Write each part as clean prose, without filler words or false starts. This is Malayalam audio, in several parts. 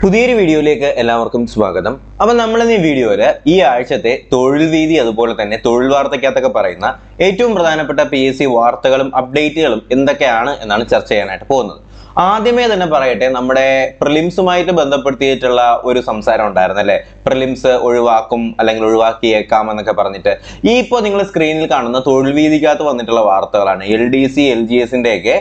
പുതിയൊരു വീഡിയോയിലേക്ക് എല്ലാവർക്കും സ്വാഗതം. അപ്പോൾ നമ്മൾ ഈ വീഡിയോയിൽ ഈ ആഴ്ചത്തെ തൊഴിൽ വീതി അതുപോലെ തന്നെ തൊഴിൽ വാർത്തയ്ക്കകത്തൊക്കെ പറയുന്ന ഏറ്റവും പ്രധാനപ്പെട്ട PSC വാർത്തകളും അപ്ഡേറ്റുകളും എന്തൊക്കെയാണ് എന്നാണ് ചർച്ച ചെയ്യാനായിട്ട് പോകുന്നത്. ആദ്യമേ തന്നെ പറയട്ടെ, നമ്മുടെ പ്രിലിംസുമായിട്ട് ബന്ധപ്പെടുത്തിയിട്ടുള്ള ഒരു സംസാരം ഉണ്ടായിരുന്നു അല്ലേ, പ്രിലിംസ് ഒഴിവാക്കും അല്ലെങ്കിൽ ഒഴിവാക്കിയേക്കാം എന്നൊക്കെ പറഞ്ഞിട്ട്. ഈ ഇപ്പോൾ നിങ്ങൾ സ്ക്രീനിൽ കാണുന്ന തൊഴിൽ വീതിക്കകത്ത് വന്നിട്ടുള്ള വാർത്തകളാണ്. LDC LGSന്റെ ഒക്കെ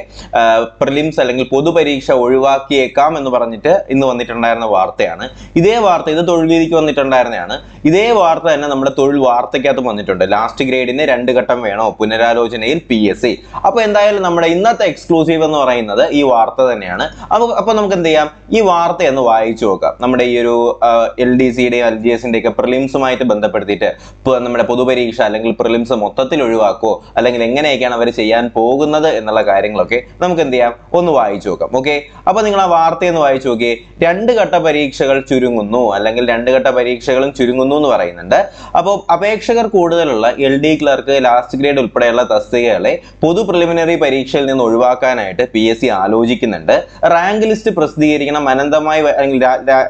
പ്രിലിംസ് അല്ലെങ്കിൽ പൊതുപരീക്ഷ ഒഴിവാക്കിയേക്കാം എന്ന് പറഞ്ഞിട്ട് ഇന്ന് വന്നിട്ടുണ്ടായിരുന്ന വാർത്തയാണ്. ഇതേ വാർത്ത ഇത് തൊഴിൽ വീതിക്ക് വന്നിട്ടുണ്ടായിരുന്നതാണ്. ഇതേ വാർത്ത തന്നെ നമ്മുടെ തൊഴിൽ വാർത്തയ്ക്കകത്ത് വന്നിട്ടുണ്ട്. ലാസ്റ്റ് ഗ്രേഡിന് 2 ഘട്ടം വേണോ, പുനരാലോചനയിൽ PSC. അപ്പോൾ എന്തായാലും നമ്മുടെ ഇന്നത്തെ എക്സ്ക്ലൂസീവ് എന്ന് പറയുന്നത് ഈ വാർത്ത തന്നെയാണ്. അപ്പോൾ നമുക്ക് എന്ത് ചെയ്യാം, ഈ വാർത്ത ഒന്ന് വായിച്ചു നോക്കാം. നമ്മുടെ ഈ ഒരു LDCയുടെയും LGSന്റെ ഒക്കെ പ്രിലിംസുമായിട്ട് ബന്ധപ്പെടുത്തിയിട്ട് നമ്മുടെ പൊതുപരീക്ഷ അല്ലെങ്കിൽ പ്രിലിംസ് മൊത്തത്തിൽ ഒഴിവാക്കുമോ അല്ലെങ്കിൽ എങ്ങനെയൊക്കെയാണ് അവർ ചെയ്യാൻ പോകുന്നത് എന്നുള്ള കാര്യങ്ങളൊക്കെ നമുക്ക് എന്ത് ചെയ്യാം, ഒന്ന് വായിച്ചു നോക്കാം. ഓക്കെ, അപ്പോൾ നിങ്ങൾ ആ വാർത്തയൊന്ന് വായിച്ചു നോക്കിയേ. 2 ഘട്ട പരീക്ഷകൾ ചുരുങ്ങുന്നു അല്ലെങ്കിൽ 2 ഘട്ട പരീക്ഷകളും ചുരുങ്ങുന്നു എന്ന് പറയുന്നുണ്ട്. അപ്പോൾ അപേക്ഷകർ കൂടുതലുള്ള LD ക്ലർക്ക്, ലാസ്റ്റ് ഗ്രേഡ് ഉൾപ്പെടെയുള്ള തസ്തികകളെ പൊതു പ്രിലിമിനറി പരീക്ഷയിൽ നിന്ന് ഒഴിവാക്കാനായിട്ട് PSC ആലോചിക്കുന്നുണ്ട്. റാങ്ക് ലിസ്റ്റ് പ്രസിദ്ധീകരിക്കണം അനന്തമായി, അല്ലെങ്കിൽ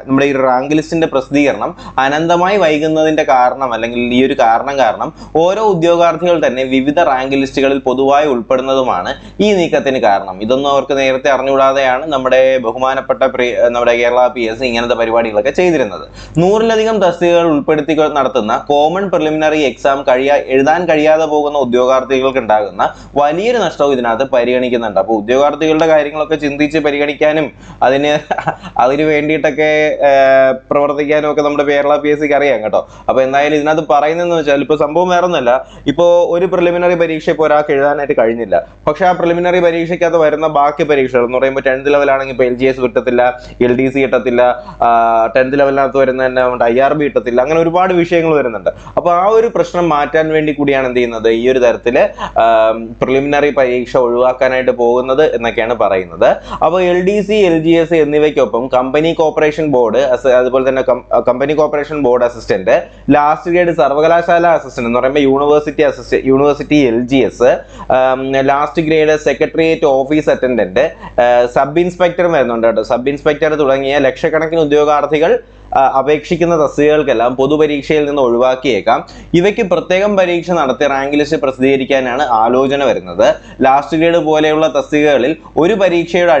നമ്മുടെ ഈ റാങ്ക് ലിസ്റ്റിന്റെ പ്രസിദ്ധീകരണം അനന്തമായി വൈകുന്നതിന്റെ കാരണം അല്ലെങ്കിൽ ഈ ഒരു കാരണം ഓരോ ഉദ്യോഗാർത്ഥികൾ തന്നെ വിവിധ റാങ്ക് ലിസ്റ്റുകളിൽ പൊതുവായി ഉൾപ്പെടുന്നതുമാണ് ഈ നീക്കത്തിന് കാരണം. ഇതൊന്നും അവർക്ക് നേരത്തെ അറിഞ്ഞുകൂടാതെയാണ് നമ്മുടെ ബഹുമാനപ്പെട്ട നമ്മുടെ കേരള PSC ഇങ്ങനത്തെ പരിപാടികളൊക്കെ ചെയ്തിരുന്നത്. 100-ലധികം തസ്തികകൾ ഉൾപ്പെടുത്തി നടത്തുന്ന കോമൺ പ്രിലിമിനറി എക്സാം എഴുതാൻ കഴിയാതെ പോകുന്ന ഉദ്യോഗാർത്ഥികൾക്ക് ഉണ്ടാകുന്ന വലിയൊരു നഷ്ടവും ഇതിനകത്ത് പരിഗണിക്കുന്നുണ്ട്. അപ്പോൾ ഉദ്യോഗാർത്ഥികളുടെ കാര്യങ്ങളൊക്കെ ചിന്തിച്ച് പരിഗണിക്കാനും അതിന് വേണ്ടിയിട്ടൊക്കെ പ്രവർത്തിക്കാനും ഒക്കെ നമ്മുടെ കേരള PSCക്ക് അറിയാം കേട്ടോ. അപ്പോൾ എന്തായാലും ഇതിനകത്ത് പറയുന്നതെന്ന് വെച്ചാൽ, ഇപ്പോൾ സംഭവം വേറെ ഒന്നുമല്ല. ഇപ്പോൾ ഒരു പ്രിലിമിനറി പരീക്ഷ ഇപ്പോൾ ഒരാൾക്ക് എഴുതാനായിട്ട് കഴിഞ്ഞില്ല. പക്ഷെ ആ പ്രിലിമിനറി പരീക്ഷയ്ക്കകത്ത് വരുന്ന ബാക്കി പരീക്ഷകൾ എന്ന് പറയുമ്പോൾ 10th ലെവലാണെങ്കിൽ ഇപ്പോൾ LGS കിട്ടത്തില്ല, LDC കിട്ടത്തില്ല, 10th ലെവലിനകത്ത് വരുന്ന തന്നെ IRB കിട്ടത്തില്ല, അങ്ങനെ ഒരുപാട് വിഷയങ്ങൾ വരുന്നുണ്ട്. അപ്പോൾ ആ ഒരു പ്രശ്നം മാറ്റാൻ വേണ്ടി കൂടിയാണ് എന്ത് ചെയ്യുന്നത്, ഈ ഒരു തരത്തിൽ പ്രിലിമിനറി പരീക്ഷ ഒഴിവാക്കാനായിട്ട് പോകുന്നത് എന്നൊക്കെയാണ് പറയുന്നത്. അപ്പോൾ LDC LGS എന്നിവയ്ക്കൊപ്പം കമ്പനി കോർപ്പറേഷൻ ബോർഡ്, അതുപോലെ തന്നെ company corporation board assistant, last grade സർവകലാശാല അസിസ്റ്റന്റ് എന്ന് പറയുമ്പോൾ university LGS, last grade secretariat office attendant, sub inspector വരുന്നുണ്ട് കേട്ടോ. സബ് ഇൻസ്പെക്ടർ തുടങ്ങിയ ലക്ഷക്കണക്കിന് ഉദ്യോഗാർത്ഥികൾ അപേക്ഷിക്കുന്ന തസ്തികകൾക്കെല്ലാം പൊതുപരീക്ഷയിൽ നിന്ന് ഒഴിവാക്കിയേക്കാം. ഇവയ്ക്ക് പ്രത്യേകം പരീക്ഷ നടത്തി റാങ്ക് ലിസ്റ്റ് പ്രസിദ്ധീകരിക്കാനാണ് ആലോചന വരുന്നത്. ലാസ്റ്റ് ഗ്രേഡ് പോലെയുള്ള തസ്തികകളിൽ ഒരു പരീക്ഷയുടെ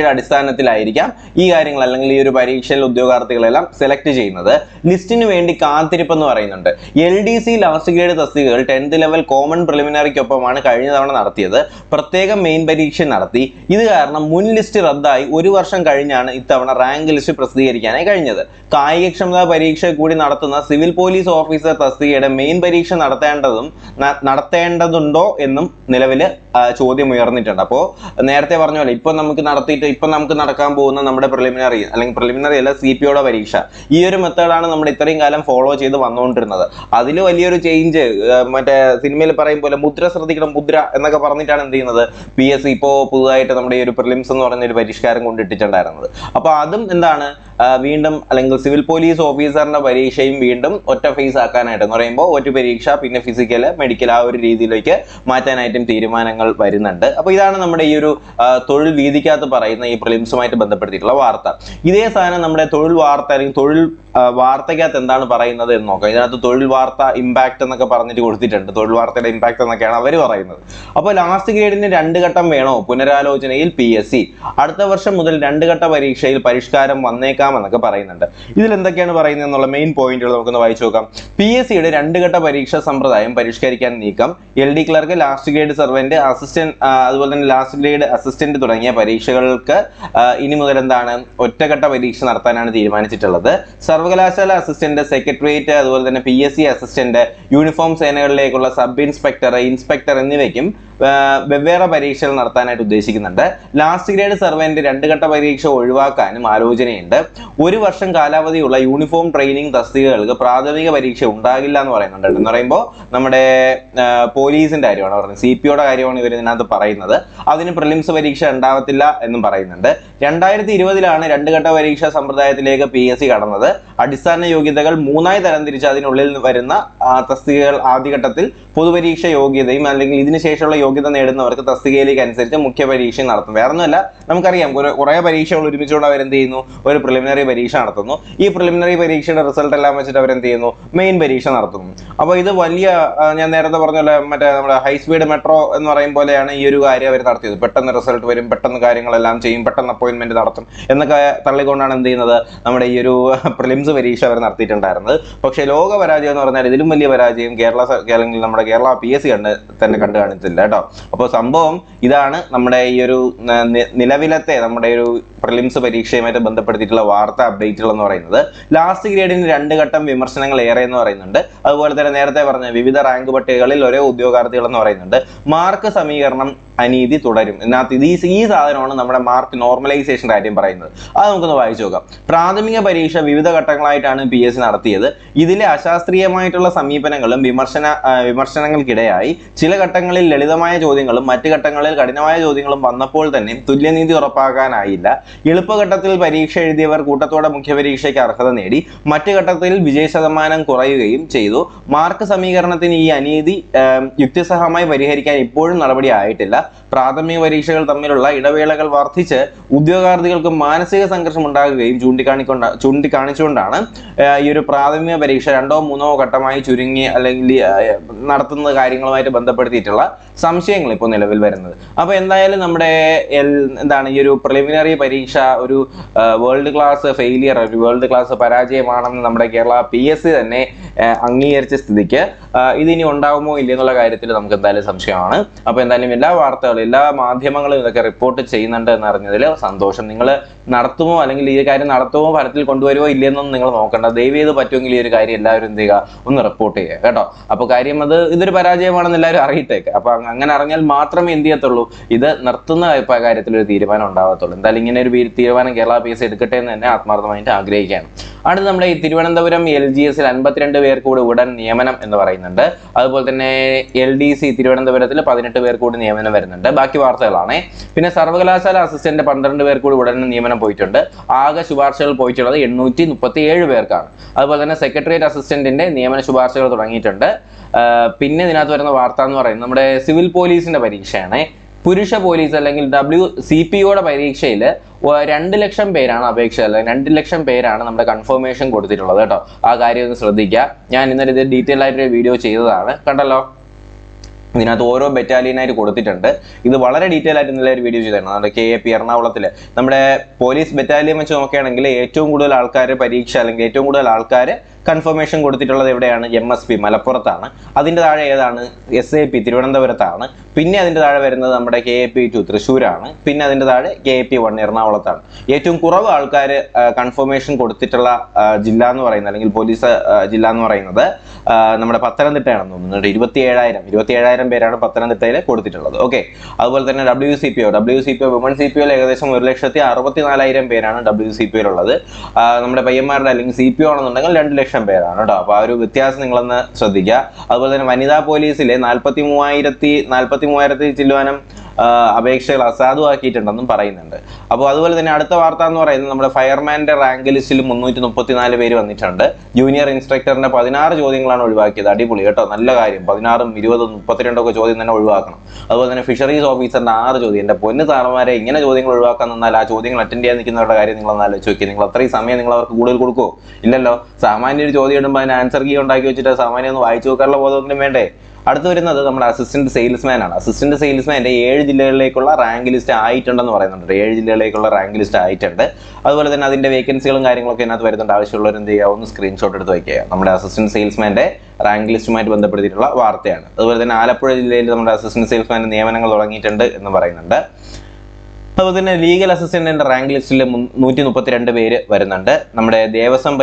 അടിസ്ഥാനത്തിലായിരിക്കാം ഈ കാര്യങ്ങൾ അല്ലെങ്കിൽ ഈ ഒരു പരീക്ഷയിൽ ഉദ്യോഗാർത്ഥികളെല്ലാം സെലക്ട് ചെയ്യുന്നത്. ലിസ്റ്റിന് വേണ്ടി കാത്തിരിപ്പെന്ന് പറയുന്നുണ്ട്. LDC ലാസ്റ്റ് ഗ്രേഡ് തസ്തികകൾ 10th ലെവൽ കോമൺ പ്രിലിമിനറിക്കൊപ്പമാണ് കഴിഞ്ഞ തവണ നടത്തിയത്. പ്രത്യേകം മെയിൻ പരീക്ഷ നടത്തി. ഇത് കാരണം മുൻ ലിസ്റ്റ് റദ്ദായി 1 വർഷം കഴിഞ്ഞാണ് ഇത്തവണ റാങ്ക് ലിസ്റ്റ് പ്രസിദ്ധീകരിക്കാനായി കഴിഞ്ഞത്. കായികക്ഷമതാ പരീക്ഷ കൂടി നടത്തുന്ന സിവിൽ പോലീസ് ഓഫീസർ തസ്തികയുടെ മെയിൻ പരീക്ഷ നടത്തേണ്ടതുണ്ടോ എന്നും നിലവിൽ ചോദ്യം ഉയർന്നിട്ടുണ്ട്. അപ്പോൾ നേരത്തെ പറഞ്ഞ പോലെ ഇപ്പം നമുക്ക് നടക്കാൻ പോകുന്ന നമ്മുടെ പ്രിലിമിനറി അല്ല CPOയുടെ പരീക്ഷ, ഈ ഒരു മെത്തേഡാണ് നമ്മൾ ഇത്രയും കാലം ഫോളോ ചെയ്ത് വന്നുകൊണ്ടിരുന്നത്. അതിൽ വലിയൊരു ചേഞ്ച്, മറ്റേ സിനിമയിൽ പറയും പോലെ മുദ്ര ശ്രദ്ധിക്കണം, മുദ്ര എന്നൊക്കെ പറഞ്ഞിട്ടാണ് എന്ത് ചെയ്യുന്നത് PSC ഇപ്പോൾ പുതുതായിട്ട് നമ്മുടെ ഈ ഒരു പ്രിലിംസ് എന്ന് പറയുന്ന ഒരു പരിഷ്കാരം കൊണ്ടിട്ടിട്ടുണ്ടായിരുന്നത്. അപ്പോൾ അതും എന്താണ്, വീണ്ടും അല്ലെങ്കിൽ സിവിൽ പോലീസ് ഓഫീസറിന്റെ പരീക്ഷയും വീണ്ടും ഒറ്റ ഫേസ് ആക്കാനായിട്ട് എന്ന് പറയുമ്പോൾ ഒരു പരീക്ഷ പിന്നെ ഫിസിക്കൽ മെഡിക്കൽ ആ ഒരു രീതിയിലേക്ക് മാറ്റാനായിട്ടും തീരുമാനങ്ങൾ വരുന്നുണ്ട്. അപ്പോൾ ഇതാണ് നമ്മുടെ ഈ ഒരു തൊഴിൽ വീതിക്കകത്ത് പറയുന്ന ഈ പ്രിലിംസുമായിട്ട് ബന്ധപ്പെടുത്തിയിട്ടുള്ള വാർത്ത. ഇതേ സാധനം നമ്മുടെ തൊഴിൽ വാർത്ത അല്ലെങ്കിൽ തൊഴിൽ വാർത്തയ്ക്കകത്ത് എന്താണ് പറയുന്നത് എന്ന് നോക്കാം. ഇതിനകത്ത് തൊഴിൽ വാർത്ത ഇമ്പാക്ട് എന്നൊക്കെ പറഞ്ഞിട്ട് കൊടുത്തിട്ടുണ്ട്. തൊഴിൽ വാർത്തയുടെ ഇമ്പാക്ട് എന്നൊക്കെയാണ് അവർ പറയുന്നത്. അപ്പോൾ ലാസ്റ്റ് ഗ്രേഡിന് 2 ഘട്ടം വേണോ, പുനരാലോചനയിൽ PSC. അടുത്ത വർഷം മുതൽ 2 ഘട്ട പരീക്ഷയിൽ പരിഷ്കാരം വന്നേക്കാമെന്നൊക്കെ പറയുന്നുണ്ട്. ഇതിൽ എന്തൊക്കെയാണ് പറയുന്നത് എന്നുള്ള മെയിൻ പോയിന്റുകൾ നമുക്കൊന്ന് വായിച്ചു നോക്കാം. PSCയുടെ 2 ഘട്ട പരീക്ഷാ സമ്പ്രദായം പരിഷ്കരിക്കാൻ നീക്കം. LD clerk, last grade servant, assistant, അതുപോലെ തന്നെ ലാസ്റ്റ് ഗ്രേഡ് അസിസ്റ്റന്റ് തുടങ്ങിയ പരീക്ഷകൾക്ക് ഇനി മുതൽ എന്താണ്, ഒറ്റഘട്ട പരീക്ഷ നടത്താനാണ് തീരുമാനിച്ചിട്ടുള്ളത്. സർവകലാശാല അസിസ്റ്റന്റ്, സെക്രട്ടേറിയറ്റ്, അതുപോലെ തന്നെ PSC അസിസ്റ്റന്റ്, യൂണിഫോം സേനകളിലേക്കുള്ള സബ് ഇൻസ്പെക്ടർ, ഇൻസ്പെക്ടർ എന്നിവയ്ക്കും വെവ്വേറെ പരീക്ഷകൾ നടത്താനായിട്ട് ഉദ്ദേശിക്കുന്നുണ്ട്. ലാസ്റ്റ് ഗ്രേഡ് സർവന്റ് 2 ഘട്ട പരീക്ഷ ഒഴിവാക്കാനും ആലോചനയുണ്ട്. 1 വർഷം കാലാവധിയുള്ള യൂണിഫോം ട്രെയിനിങ് തസ്തികകൾക്ക് പ്രാഥമിക പരീക്ഷ ഉണ്ടാകില്ല എന്ന് പറയുന്നുണ്ട്. എന്ന് പറയുമ്പോൾ നമ്മുടെ പോലീസിന്റെ കാര്യമാണ് പറയുന്നത്, CPOയുടെ കാര്യമാണ് ഇവർ ഇതിനകത്ത് പറയുന്നത്. അതിന് പ്രിലിംസ് പരീക്ഷ ഉണ്ടാവത്തില്ല എന്നും പറയുന്നുണ്ട്. 2020-ലാണ് 2 ഘട്ട പരീക്ഷാ സമ്പ്രദായത്തിലേക്ക് PSC കടന്നത്. അടിസ്ഥാന യോഗ്യതകൾ 3ആയി തരംതിരിച്ച് അതിനുള്ളിൽ വരുന്ന തസ്തികകൾ ആദ്യഘട്ടത്തിൽ പൊതുപരീക്ഷ യോഗ്യതയും അല്ലെങ്കിൽ ഇതിനുശേഷമുള്ള യോഗ്യത നേടുന്നവർക്ക് തസ്തികയിലേക്ക് അനുസരിച്ച് മുഖ്യ പരീക്ഷ നടത്തും. വേറെ ഒന്നുമല്ല, നമുക്കറിയാം കുറേ പരീക്ഷകൾ ഒരുമിച്ചുകൊണ്ട് അവരെന്ത് ചെയ്യുന്നു, ഒരു പ്രിലിമിനറി പരീക്ഷ നടത്തുന്നു. ഈ പ്രിലിമിനറി പരീക്ഷയുടെ റിസൾട്ട് എല്ലാം വെച്ചിട്ട് അവരെന്ത് ചെയ്യുന്നു, മെയിൻ പരീക്ഷ നടത്തുന്നു. അപ്പോൾ ഇത് വലിയ, ഞാൻ നേരത്തെ പറഞ്ഞ മറ്റേ നമ്മുടെ ഹൈ സ്പീഡ് മെട്രോ എന്ന് പറയും പോലെയാണ് ഈ ഒരു കാര്യം അവർ നടത്തിയത്. പെട്ടെന്ന് റിസൾട്ട് വരും, പെട്ടെന്ന് കാര്യങ്ങളെല്ലാം ചെയ്യും, പെട്ടെന്ന് അപ്പോയിന്റ്മെന്റ് നടത്തും എന്നൊക്കെ തള്ളിക്കൊണ്ടാണ് എന്ത് ചെയ്യുന്നത്, നമ്മുടെ ഈ ഒരു പ്രിലിംസ് പരീക്ഷ അവർ നടത്തിയിട്ടുണ്ടായിരുന്നത്. പക്ഷേ ലോക പരാജയം എന്ന് പറഞ്ഞാൽ ഇതിലും വലിയ പരാജയം അല്ലെങ്കിൽ നമ്മുടെ കേരള PSC തന്നെ കണ്ടു കാണിച്ചില്ല കേട്ടോ. അപ്പോൾ സംഭവം ഇതാണ്. നമ്മുടെ ഈ ഒരു നിലവിലത്തെ നമ്മുടെ ഒരു പ്രിലിംസ് പരീക്ഷയുമായിട്ട് ബന്ധപ്പെടുത്തിയിട്ടുള്ള വാർത്താ അപ്ഡേറ്റുകൾ എന്ന് പറയുന്നത്, ലാസ്റ്റ് ഗ്രേഡിന് 2 ഘട്ടം വിമർശനങ്ങൾ ഏറെ എന്ന് പറയുന്നുണ്ട്. അതുപോലെ തന്നെ നേരത്തെ പറഞ്ഞ വിവിധ റാങ്ക് പട്ടികകളിൽ ഒരേ ഉദ്യോഗാർത്ഥികൾ എന്ന് പറയുന്നുണ്ട്. മാർക്ക് സമീകരണം അനീതി തുടരും. ഇതിനകത്ത് ഈ സാധനമാണ് നമ്മുടെ മാർക്ക് നോർമലൈസേഷൻ കാര്യം പറയുന്നത്. അത് നമുക്കൊന്ന് വായിച്ചു നോക്കാം. പ്രാഥമിക പരീക്ഷ വിവിധ ഘട്ടങ്ങളായിട്ടാണ് PSC നടത്തിയത്. ഇതിലെ അശാസ്ത്രീയമായിട്ടുള്ള സമീപനങ്ങളും വിമർശനങ്ങൾക്കിടയായി ചില ഘട്ടങ്ങളിൽ ലളിതമായ ചോദ്യങ്ങളും മറ്റു ഘട്ടങ്ങളിൽ കഠിനമായ ചോദ്യങ്ങളും വന്നപ്പോൾ തന്നെ തുല്യനീതി ഉറപ്പാക്കാനായില്ല. എളുപ്പഘട്ടത്തിൽ പരീക്ഷ എഴുതിയവർ കൂട്ടത്തോടെ മുഖ്യപരീക്ഷയ്ക്ക് അർഹത നേടി. മറ്റു ഘട്ടത്തിൽ വിജയശതമാനം കുറയുകയും ചെയ്തു. മാർക്ക് സമീകരണത്തിന് ഈ അനീതി യുക്തിസഹമായി പരിഹരിക്കാൻ ഇപ്പോഴും നടപടി ആയിട്ടില്ല. പ്രാഥമിക പരീക്ഷകൾ തമ്മിലുള്ള ഇടവേളകൾ വർദ്ധിച്ച് ഉദ്യോഗാർത്ഥികൾക്ക് മാനസിക സംഘർഷം ഉണ്ടാകുകയും ചൂണ്ടിക്കാണിച്ചുകൊണ്ടാണ് ഈ ഒരു പ്രാഥമിക പരീക്ഷ 2ഓ 3ഓ ഘട്ടമായി ചുരുങ്ങി അല്ലെങ്കിൽ നടത്തുന്ന കാര്യങ്ങളുമായിട്ട് ബന്ധപ്പെടുത്തിയിട്ടുള്ള സംശയങ്ങൾ ഇപ്പോൾ നിലവിൽ വരുന്നത്. അപ്പോൾ എന്തായാലും നമ്മുടെ ഈ ഒരു പ്രിലിമിനറി പരീക്ഷ ഒരു വേൾഡ് ക്ലാസ് ഫെയിലിയർ, ഒരു വേൾഡ് ക്ലാസ് പരാജയമാണെന്ന് നമ്മുടെ കേരള PSC തന്നെ അംഗീകരിച്ച സ്ഥിതിക്ക് ഇതിനി ഉണ്ടാവുമോ ഇല്ലെന്നുള്ള കാര്യത്തിൽ നമുക്ക് എന്തായാലും സംശയമാണ്. അപ്പോൾ എന്തായാലും എല്ലാ വാർത്തകളും എല്ലാ മാധ്യമങ്ങളും ഇതൊക്കെ റിപ്പോർട്ട് ചെയ്യുന്നുണ്ട് എന്നറിഞ്ഞതിൽ സന്തോഷം. നിങ്ങൾ നടത്തുമോ അല്ലെങ്കിൽ ഈ കാര്യം നടത്തുമോ ഫലത്തിൽ കൊണ്ടുവരുമോ ഇല്ലെന്നൊന്നും നിങ്ങൾ നോക്കണ്ട. ദയവ് ചെയ്ത് പറ്റുമെങ്കിൽ ഈ ഒരു കാര്യം എല്ലാവരും എന്ത് ചെയ്യുക, ഒന്ന് റിപ്പോർട്ട് ചെയ്യുക കേട്ടോ. അപ്പോൾ കാര്യം ഇതൊരു പരാജയമാണെന്ന് എല്ലാവരും അറിയിട്ടേക്ക്. അപ്പോൾ അങ്ങനെ അറിഞ്ഞാൽ മാത്രമേ എന്ത് ചെയ്യത്തുള്ളൂ, ഇത് നിർത്തുന്ന കാര്യത്തിൽ ഒരു തീരുമാനം ഉണ്ടാകത്തുള്ളൂ. എന്തായാലും ഇങ്ങനെ ഒരു തീരുമാനം കേരള PSC എടുക്കട്ടെ എന്ന് തന്നെ ആത്മാർത്ഥമായിട്ട് ആഗ്രഹിക്കുകയാണ്. അടുത്ത നമ്മുടെ ഈ തിരുവനന്തപുരം LGS 52 പേർ കൂടി ഉടൻ നിയമനം എന്ന് പറയുന്നുണ്ട്. അതുപോലെ തന്നെ LDC തിരുവനന്തപുരത്തിൽ 18 പേർ കൂടി നിയമനം വരുന്നുണ്ട്. ബാക്കി വാർത്തകളാണ്. പിന്നെ സർവകലാശാല അസിസ്റ്റന്റ് 12 പേർ കൂടി ഉടൻ നിയമനം പോയിട്ടുണ്ട്. ആകെ ശുപാർശകൾ പോയിട്ടുള്ളത് 837 പേർക്കാണ്. അതുപോലെ തന്നെ സെക്രട്ടേറിയറ്റ് അസിസ്റ്റന്റിന്റെ നിയമന ശുപാർശകൾ തുടങ്ങിയിട്ടുണ്ട്. പിന്നെ ഇതിനകത്ത് വരുന്ന വാർത്ത എന്ന് പറയുന്നത് നമ്മുടെ സിവിൽ പോലീസിന്റെ പരീക്ഷയാണ്. പുരുഷ പോലീസ് അല്ലെങ്കിൽ WCPOയുടെ പരീക്ഷയിൽ 2 ലക്ഷം പേരാണ് അപേക്ഷ, അല്ലെങ്കിൽ 2 ലക്ഷം പേരാണ് നമ്മുടെ കൺഫർമേഷൻ കൊടുത്തിട്ടുള്ളത് കേട്ടോ. ആ കാര്യം ഒന്ന് ശ്രദ്ധിക്കുക. ഞാൻ ഇന്നലെ ഇത് ഡീറ്റെയിൽ ആയിട്ടൊരു വീഡിയോ ചെയ്തതാണ്, കണ്ടല്ലോ. ഇതിനകത്ത് ഓരോ ബറ്റാലിയനായിട്ട് കൊടുത്തിട്ടുണ്ട്. ഇത് വളരെ ഡീറ്റെയിൽ ആയിട്ട് ഇന്നലെ ഒരു വീഡിയോ ചെയ്തിട്ടുണ്ട്. നമ്മുടെ KAP എറണാകുളത്തിൽ നമ്മുടെ പോലീസ് ബറ്റാലിയൻ വെച്ച് നോക്കുകയാണെങ്കിൽ ഏറ്റവും കൂടുതൽ ആൾക്കാർ പരീക്ഷ അല്ലെങ്കിൽ ഏറ്റവും കൂടുതൽ ആൾക്കാർ കൺഫർമേഷൻ കൊടുത്തിട്ടുള്ളത് എവിടെയാണ്? MSP മലപ്പുറത്താണ്. അതിൻ്റെ താഴെ ഏതാണ്? SAP തിരുവനന്തപുരത്താണ്. പിന്നെ അതിൻ്റെ താഴെ വരുന്നത് നമ്മുടെ KAP2 തൃശ്ശൂരാണ്. പിന്നെ അതിൻ്റെ താഴെ KAP1 എറണാകുളത്താണ്. ഏറ്റവും കുറവ് ആൾക്കാർ കൺഫർമേഷൻ കൊടുത്തിട്ടുള്ള ജില്ല എന്ന് പറയുന്നത് അല്ലെങ്കിൽ പോലീസ് ജില്ല എന്ന് പറയുന്നത് നമ്മുടെ പത്തനംതിട്ടയാണെന്ന് തോന്നുന്നുണ്ട്. 27,000 പേരാണ് പത്തനംതിട്ടയിൽ കൊടുത്തിട്ടുള്ളത്. ഓക്കെ. അതുപോലെ തന്നെ WCPO വിമൺ CPO ഏകദേശം 1,64,000 പേരാണ് WCPOയിലുള്ളത്. നമ്മുടെ പയ്യന്മാരുടെ അല്ലെങ്കിൽ CPO ആണെന്നുണ്ടെങ്കിൽ 2 ലക്ഷം പേരാണ് കേട്ടോ. അപ്പോൾ ആ ഒരു വ്യത്യാസം നിങ്ങളൊന്ന് ശ്രദ്ധിക്കുക. അതുപോലെ തന്നെ വനിതാ പോലീസിലെ 43,000 ചില്ലുവാനം അപേക്ഷകൾ അസാധുവാക്കിയിട്ടുണ്ടെന്നും പറയുന്നുണ്ട്. അപ്പോൾ അതുപോലെ തന്നെ അടുത്ത വാർത്ത എന്ന് പറയുന്നത് നമ്മുടെ ഫയർമാൻ്റെ റാങ്ക് ലിസ്റ്റിൽ 334 പേര് വന്നിട്ടുണ്ട്. ജൂനിയർ ഇൻസ്ട്രക്ടറിന്റെ 16 ചോദ്യങ്ങളാണ് ഒഴിവാക്കിയത്. അടിപൊളി കേട്ടോ, നല്ല കാര്യം. 16, 20, 32 ചോദ്യം തന്നെ ഒഴിവാക്കണം. അതുപോലെ തന്നെ ഫിഷറീസ് ഓഫീസറിന്റെ 6 ചോദ്യം. എൻ്റെ പൊന്ന് സാറന്മാരെ, ഇങ്ങനെ ചോദ്യങ്ങൾ ഒഴിവാക്കാൻ നിന്നാൽ ആ ചോദ്യങ്ങൾ അറ്റൻഡ് ചെയ്യാൻ നിൽക്കുന്നവരുടെ കാര്യം നിങ്ങളൊന്ന് ആലോചിച്ച് നോക്കി. നിങ്ങൾ അത്രയും സമയം നിങ്ങൾ അവർക്ക് കൂടുതൽ കൊടുക്കുമോ? ഇല്ലല്ലോ. സാമാന്യ ഒരു ചോദ്യം ഇടുമ്പോൾ അതിന് ആൻസർ കീ ഉണ്ടാക്കി വെച്ചിട്ട് സാമാന്യം ഒന്ന് വായിച്ചു നോക്കാനുള്ള ബോധമൊന്നും വേണ്ടേ? അടുത്ത് വരുന്നത് നമ്മുടെ അസിസ്റ്റന്റ് സെയിൽസ്മാൻ ആണ്. അസിസ്റ്റന്റ് സെയിൽസ്മാൻ്റെ 7 ജില്ലകളിലേക്കുള്ള റാങ്ക് ലിസ്റ്റ് ആയിട്ടുണ്ടെന്ന് പറയുന്നുണ്ട്. 7 ജില്ലകളിലേക്കുള്ള റാങ്ക് ലിസ്റ്റ് ആയിട്ടുണ്ട്. അതുപോലെ തന്നെ അതിന്റെ വേക്കൻസികളും കാര്യങ്ങളൊക്കെ ഇതിനകത്ത് വരുന്നുണ്ട്. ആവശ്യമുള്ളവർ എന്ത് ചെയ്യുക, ഒന്ന് സ്ക്രീൻഷോട്ട് എടുത്ത് വയ്ക്കുക. നമ്മുടെ അസിസ്റ്റന്റ് സെയിൽസ്മാൻ്റെ റാങ്ക് ലിസ്റ്റുമായിട്ട് ബന്ധപ്പെടുത്തിയിട്ടുള്ള വാർത്തയാണ്. അതുപോലെ തന്നെ ആലപ്പുഴ ജില്ലയിൽ നമ്മുടെ അസിസ്റ്റന്റ് സെയിൽസ്മാൻ്റെ നിയമനങ്ങൾ തുടങ്ങിയിട്ടുണ്ട് എന്ന് പറയുന്നുണ്ട്. അതുപോലെ തന്നെ ലീഗൽ അസിസ്റ്റന്റിന്റെ റാങ്ക് ലിസ്റ്റിൽ 132 പേര് വരുന്നുണ്ട്. നമ്മുടെ ദേവസ്വം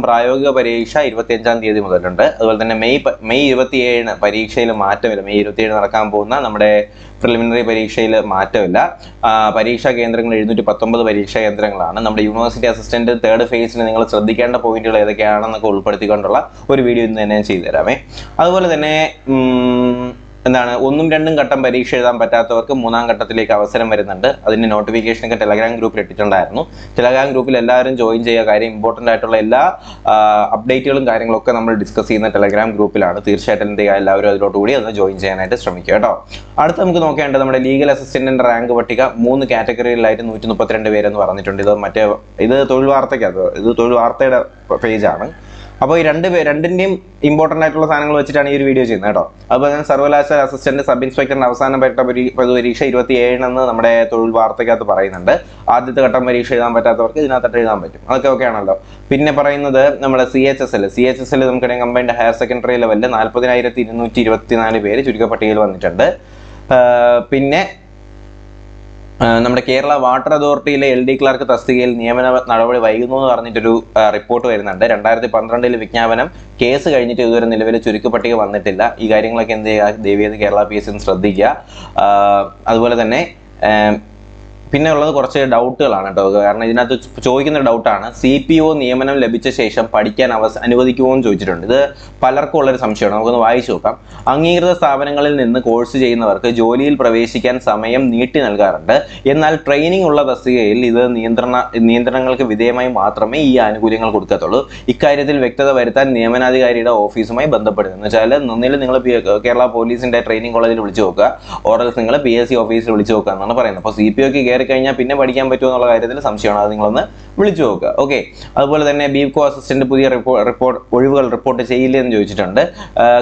പ്രായോഗിക പരീക്ഷ 25-ാം തീയതി മുതലുണ്ട്. അതുപോലെ തന്നെ മെയ് 27 പരീക്ഷയിൽ മാറ്റമില്ല. മെയ് 27 നടക്കാൻ പോകുന്ന നമ്മുടെ പ്രിലിമിനറി പരീക്ഷയിൽ മാറ്റമില്ല. പരീക്ഷാ കേന്ദ്രങ്ങൾ 719 പരീക്ഷാ കേന്ദ്രങ്ങളാണ്. നമ്മുടെ യൂണിവേഴ്സിറ്റി അസിസ്റ്റന്റ് 3rd ഫേസിന് നിങ്ങൾ ശ്രദ്ധിക്കേണ്ട പോയിന്റുകൾ ഏതൊക്കെയാണെന്നൊക്കെ ഉൾപ്പെടുത്തിക്കൊണ്ടുള്ള ഒരു വീഡിയോ ഇന്ന് തന്നെ ചെയ്തു തരാമേ. അതുപോലെ തന്നെ എന്താണ് 1ഉം 2ഉം ഘട്ടം പരീക്ഷ എഴുതാൻ പറ്റാത്തവർക്ക് 3ആം ഘട്ടത്തിലേക്ക് അവസരം വരുന്നുണ്ട്. അതിന്റെ നോട്ടിഫിക്കേഷൻ ഒക്കെ ടെലഗ്രാം ഗ്രൂപ്പിൽ ഇട്ടിട്ടുണ്ടായിരുന്നു. ടെലഗ്രാം ഗ്രൂപ്പിൽ എല്ലാവരും ജോയിൻ ചെയ്യുക. കാര്യം ഇമ്പോർട്ടൻ്റ് ആയിട്ടുള്ള എല്ലാ അപ്ഡേറ്റുകളും കാര്യങ്ങളൊക്കെ നമ്മൾ ഡിസ്കസ് ചെയ്യുന്ന ടെലഗ്രാം ഗ്രൂപ്പിലാണ്. തീർച്ചയായിട്ടും എന്ത് ചെയ്യുക, എല്ലാവരും അതിലോട്ട് കൂടി ഒന്ന് ജോയിൻ ചെയ്യാനായിട്ട് ശ്രമിക്കുക കേട്ടോ. അടുത്ത് നമുക്ക് നോക്കേണ്ടത് നമ്മുടെ ലീഗൽ അസിസ്റ്റന്റിന്റെ റാങ്ക് പട്ടിക 3 കാറ്റഗറിയിലായിട്ട് 132 പേരെന്ന് പറഞ്ഞിട്ടുണ്ട്. ഇത് തൊഴിൽ വാർത്തയ്ക്കകത്ത്, ഇത് തൊഴിൽ വാർത്തയുടെ പേജാണ്. അപ്പോൾ ഈ രണ്ടിന്റെയും ഇമ്പോർട്ടൻ്റ് ആയിട്ടുള്ള സാധനങ്ങൾ വെച്ചിട്ടാണ് ഈ ഒരു വീഡിയോ ചെയ്യുന്നത് കേട്ടോ. അപ്പോൾ ഞാൻ സർവകലാശാല അസിസ്റ്റന്റ് സബ് ഇൻസ്പെക്ടറിന്റെ അവസാന പരീക്ഷ 27 നമ്മുടെ തൊഴിൽ വാർത്തയ്ക്കകത്ത് പറയുന്നുണ്ട്. ആദ്യത്തെ ഘട്ടം പരീക്ഷ എഴുതാൻ പറ്റാത്തവർക്ക് ഇതിനകത്ത് എഴുതാൻ പറ്റും. അതൊക്കെ ഓക്കെ ആണല്ലോ. പിന്നെ പറയുന്നത് നമ്മുടെ CHSL നമുക്കിടയിൽ കമ്പൈൻഡ് ഹയർ സെക്കൻഡറി ലെവലിൽ 40,224 പേര് ചുരുക്കപ്പട്ടികയിൽ വന്നിട്ടുണ്ട്. പിന്നെ നമ്മുടെ കേരള വാട്ടർ അതോറിറ്റിയിലെ LD ക്ലർക്ക് തസ്തികയിൽ നിയമന നടപടി വൈകുന്നു എന്ന് പറഞ്ഞിട്ടൊരു റിപ്പോർട്ട് വരുന്നുണ്ട്. 2012 വിജ്ഞാപനം, കേസ് കഴിഞ്ഞിട്ട് ഇതുവരെ നിലവിൽ ചുരുക്കപ്പട്ടിക വന്നിട്ടില്ല. ഈ കാര്യങ്ങളൊക്കെ എന്ത് ചെയ്യുക, ദയവേത് കേരള PSC ശ്രദ്ധിക്കുക. അതുപോലെ തന്നെ പിന്നെ ഉള്ളത് കുറച്ച് ഡൗട്ടുകളാണ് കേട്ടോ. കാരണം ഇതിനകത്ത് ചോദിക്കുന്ന ഡൗട്ടാണ്, CPO നിയമനം ലഭിച്ച ശേഷം പഠിക്കാൻ അനുവദിക്കുമോ എന്ന് ചോദിച്ചിട്ടുണ്ട്. ഇത് പലർക്കും ഉള്ളൊരു സംശയമാണ്. നമുക്കൊന്ന് വായിച്ചു നോക്കാം. അംഗീകൃത സ്ഥാപനങ്ങളിൽ നിന്ന് കോഴ്സ് ചെയ്യുന്നവർക്ക് ജോലിയിൽ പ്രവേശിക്കാൻ സമയം നീട്ടി നൽകാറുണ്ട്. എന്നാൽ ട്രെയിനിങ് ഉള്ള തസ്തികയിൽ ഇത് നിയന്ത്രണങ്ങൾക്ക് വിധേയമായി മാത്രമേ ഈ ആനുകൂല്യങ്ങൾ കൊടുക്കത്തുള്ളൂ. ഇക്കാര്യത്തിൽ വ്യക്തത വരുത്താൻ നിയമനാധികാരിയുടെ ഓഫീസുമായി ബന്ധപ്പെടുക. എന്ന് വെച്ചാൽ ഒന്നിൽ നിങ്ങൾ കേരള പോലീസിന്റെ ട്രെയിനിങ് കോളേജിൽ വിളിച്ചു നോക്കുക, ഓർഡർ നിങ്ങൾ PSC ഓഫീസിൽ വിളിച്ചു നോക്കുക എന്നാണ് പറയുന്നത്. അപ്പോൾ CPOക്ക് കയറി കഴിഞ്ഞാൽ പിന്നെ പഠിക്കാൻ പറ്റുമോ എന്നുള്ള കാര്യത്തിൽ സംശയമാണ്. അത് നിങ്ങളൊന്ന് വിളിച്ചു നോക്കുക. ഓക്കെ. അതുപോലെ തന്നെ BEVCO അസിസ്റ്റന്റ് പുതിയ ഒഴിവുകൾ റിപ്പോർട്ട് ചെയ്യില്ല എന്ന് ചോദിച്ചിട്ടുണ്ട്.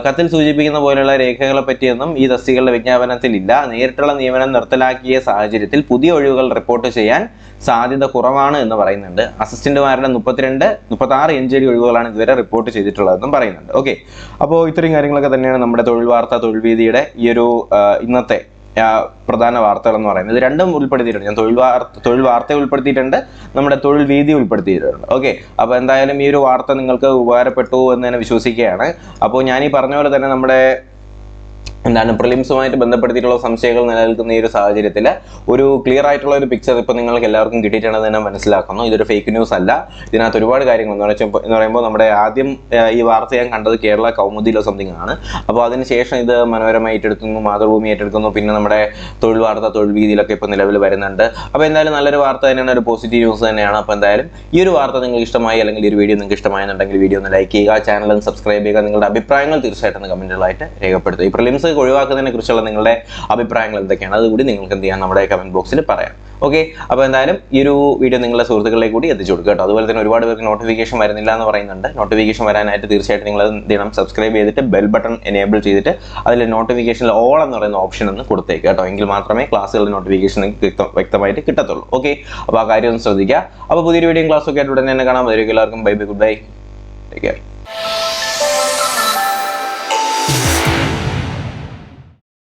കത്തിൽ സൂചിപ്പിക്കുന്ന പോലെയുള്ള രേഖകളെ പറ്റിയൊന്നും ഈ തസ്തികകളുടെ വിജ്ഞാപനത്തിലില്ല. നേരിട്ടുള്ള നിയമനം നിർത്തലാക്കിയ സാഹചര്യത്തിൽ പുതിയ ഒഴിവുകൾ റിപ്പോർട്ട് ചെയ്യാൻ സാധ്യത കുറവാണ് എന്ന് പറയുന്നുണ്ട്. അസിസ്റ്റന്റുമാരുടെ 36 NJD ഒഴിവുകളാണ് ഇതുവരെ റിപ്പോർട്ട് ചെയ്തിട്ടുള്ളതെന്നും പറയുന്നുണ്ട്. ഓക്കെ. അപ്പോൾ ഇത്രയും കാര്യങ്ങളൊക്കെ തന്നെയാണ് നമ്മുടെ തൊഴിൽ വാർത്ത തൊഴിൽ വീതിയുടെ ഈ ഒരു ഇന്നത്തെ പ്രധാന വാർത്തകൾ എന്ന് പറയുന്നത്. ഇത് രണ്ടും ഉൾപ്പെടുത്തിയിട്ടുണ്ട്. ഞാൻ തൊഴിൽ വാർത്ത ഉൾപ്പെടുത്തിയിട്ടുണ്ട്, നമ്മുടെ തൊഴിൽ വീതി ഉൾപ്പെടുത്തിയിട്ടുണ്ട്. ഓക്കെ. അപ്പോൾ എന്തായാലും ഈ ഒരു വാർത്ത നിങ്ങൾക്ക് ഉപകാരപ്പെട്ടു എന്ന് തന്നെ വിശ്വസിക്കുകയാണ്. അപ്പോൾ ഞാൻ ഈ പറഞ്ഞ പോലെ തന്നെ നമ്മുടെ പ്രിലിംസുമായിട്ട് ബന്ധപ്പെടുത്തിയിട്ടുള്ള സംശയങ്ങൾ നിലനിൽക്കുന്ന ഈ ഒരു സാഹചര്യത്തിൽ ഒരു ക്ലിയർ ആയിട്ടുള്ള ഒരു പിക്ചർ ഇപ്പോൾ നിങ്ങൾക്ക് എല്ലാവർക്കും കിട്ടിയിട്ടുണ്ടെന്ന് തന്നെ മനസ്സിലാക്കുന്നു. ഇതൊരു ഫേക്ക് ന്യൂസ് അല്ല. ഇതിനകത്ത് ഒരുപാട് കാര്യങ്ങൾ എന്ന് പറയുമ്പോൾ നമ്മുടെ ആദ്യം ഈ വാർത്ത ഞാൻ കണ്ടത് കേരള കൗമുദിയിലോ സംതിങ് ആണ്. അപ്പോൾ അതിനുശേഷം ഇത് മനോരമ ഏറ്റെടുക്കുന്നു, മാതൃഭൂമി ഏറ്റെടുക്കുന്നു, പിന്നെ നമ്മുടെ തൊഴിൽ വാർത്ത തൊഴിൽ വീതിയിലൊക്കെ ഇപ്പോൾ നിലവിൽ വരുന്നുണ്ട്. അപ്പോൾ എന്തായാലും നല്ലൊരു വാർത്ത തന്നെയാണ്, ഒരു പോസിറ്റീവ് ന്യൂസ് തന്നെയാണ്. അപ്പോൾ എന്തായാലും ഈ ഒരു വാർത്ത നിങ്ങൾക്ക് ഇഷ്ടമായി, അല്ലെങ്കിൽ ഈ ഒരു വീഡിയോ നിങ്ങൾക്ക് ഇഷ്ടമായെന്നുണ്ടെങ്കിൽ വീഡിയോ ഒന്ന് ലൈക്ക് ചെയ്യുക, ചാനൽ ഒന്ന് സബ്സ്ക്രൈബ് ചെയ്യുക, നിങ്ങളുടെ അഭിപ്രായങ്ങൾ തീർച്ചയായിട്ടും കമന്റുകളായിട്ട് രേഖപ്പെടുത്തുക. ഈ പ്രിലിംസ് ഒഴിവാക്കുന്നതിനെ കുറിച്ചുള്ള നിങ്ങളുടെ അഭിപ്രായങ്ങൾ എന്തൊക്കെയാണ് അതുകൂടി നിങ്ങൾക്ക് എന്ത് ചെയ്യാം, നമ്മുടെ കമന്റ് ബോക്സിൽ പറയാം. ഓക്കെ. അപ്പോൾ എന്തായാലും ഈ ഒരു വീഡിയോ നിങ്ങളുടെ സുഹൃത്തുക്കളിലേക്ക് കൂടി എത്തിച്ചു കൊടുക്കുക കേട്ടോ. അതുപോലെ തന്നെ ഒരുപാട് പേർക്ക് നോട്ടിഫിക്കേഷൻ വരുന്നില്ല എന്ന് പറയുന്നുണ്ട്. നോട്ടിഫിക്കേഷൻ വരാനായിട്ട് തീർച്ചയായിട്ടും നിങ്ങൾ എന്ത് ചെയ്യണം, സബ്സ്ക്രൈബ് ചെയ്തിട്ട് ബെൽ ബട്ടൺ എനേബിൾ ചെയ്തിട്ട് അതിൽ നോട്ടിഫിക്കേഷനിൽ ഓൾ എന്ന് പറയുന്ന ഓപ്ഷൻ ഒന്ന് കൊടുത്തേക്കുക കേട്ടോ. എങ്കിൽ മാത്രമേ ക്ലാസ്സുകളുടെ നോട്ടിഫിക്കേഷൻ വ്യക്തമായിട്ട് കിട്ടത്തുള്ളൂ. ഓക്കെ. അപ്പോൾ ആ കാര്യം ഒന്ന് ശ്രദ്ധിക്കുക. അപ്പോൾ പുതിയൊരു വീഡിയോ ക്ലാസ് ഒക്കെ ആയിട്ട് ഉടനെ തന്നെ കാണാം. എല്ലാവർക്കും bye bye, good bye, take care.